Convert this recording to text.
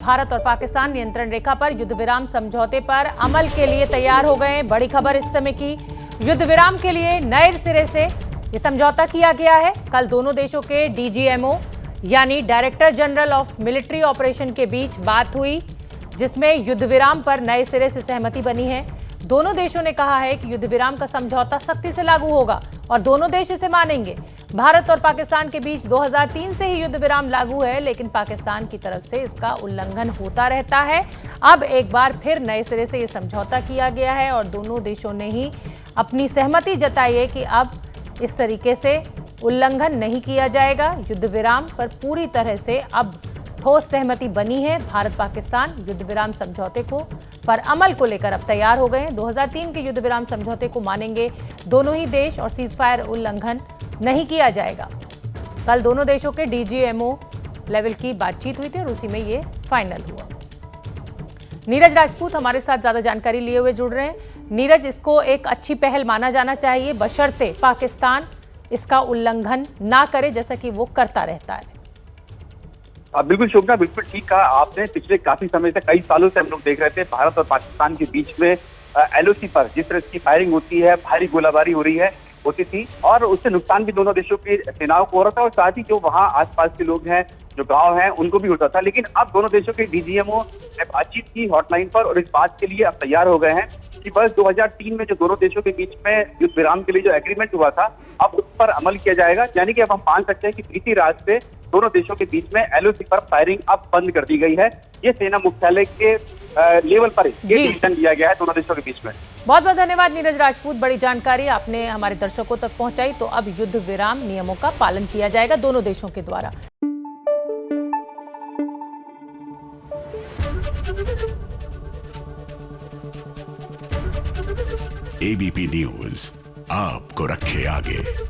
भारत और पाकिस्तान नियंत्रण रेखा पर युद्ध विराम समझौते पर अमल के लिए तैयार हो गए। बड़ी खबर इस समय की, युद्ध विराम के लिए नए सिरे से ये समझौता किया गया है। कल दोनों देशों के डीजीएमओ यानी director general of military operation के बीच बात हुई, जिसमें युद्ध विराम पर नए सिरे से सहमति बनी है। दोनों देशों ने कहा है कि युद्ध विराम का समझौता सख्ती से लागू होगा और दोनों देश इसे मानेंगे। भारत और पाकिस्तान के बीच 2003 से ही युद्ध विराम लागू है, लेकिन पाकिस्तान की तरफ से इसका उल्लंघन होता रहता है। अब एक बार फिर नए सिरे से यह समझौता किया गया है और दोनों देशों ने ही अपनी सहमति जताई है कि अब इस तरीके से उल्लंघन नहीं किया जाएगा। युद्ध विराम पर पूरी तरह से अब ठोस सहमति बनी है। भारत पाकिस्तान युद्ध विराम समझौते को पर अमल को लेकर अब तैयार हो गए हैं। 2003 के युद्ध विराम समझौते को मानेंगे दोनों ही देश और सीजफायर उल्लंघन नहीं किया जाएगा। कल दोनों देशों के डीजीएमओ लेवल की बातचीत हुई थी और उसी में ये फाइनल हुआ। नीरज राजपूत हमारे साथ ज्यादा जानकारी लिए हुए जुड़ रहे हैं। नीरज, इसको एक अच्छी पहल माना जाना चाहिए, बशर्ते पाकिस्तान इसका उल्लंघन ना करे जैसा कि वो करता रहता है। बिल्कुल शोभना, बिल्कुल ठीक कहा आपने। पिछले काफी समय से, कई सालों से हम लोग देख रहे थे भारत और पाकिस्तान के बीच में एलओसी पर जिस तरह की फायरिंग होती है, भारी गोलाबारी हो रही है, होती थी और उससे नुकसान भी दोनों देशों की सेनाओं को हो रहा था और साथ ही जो वहाँ आसपास के लोग हैं, जो गांव हैं, उनको भी होता था। लेकिन अब दोनों देशों के डीजीएमओ ने बातचीत की हॉटलाइन पर और इस बात के लिए अब तैयार हो गए हैं कि बस 2003 में जो दोनों देशों के बीच में युद्ध विराम के लिए जो एग्रीमेंट हुआ था, अब उस पर अमल किया जाएगा। यानी कि अब हम मान सकते हैं कि बीती रात से दोनों देशों के बीच में एलओसी पर फायरिंग अब बंद कर दी गई है। ये सेना मुख्यालय के लेवल पर ये डिसीजन लिया गया है दोनों देशों के बीच में। बहुत बहुत धन्यवाद नीरज राजपूत, बड़ी जानकारी आपने हमारे दर्शकों तक पहुंचाई। तो अब युद्ध विराम नियमों का पालन किया जाएगा दोनों देशों के द्वारा। एबीपी न्यूज आपको रखे आगे।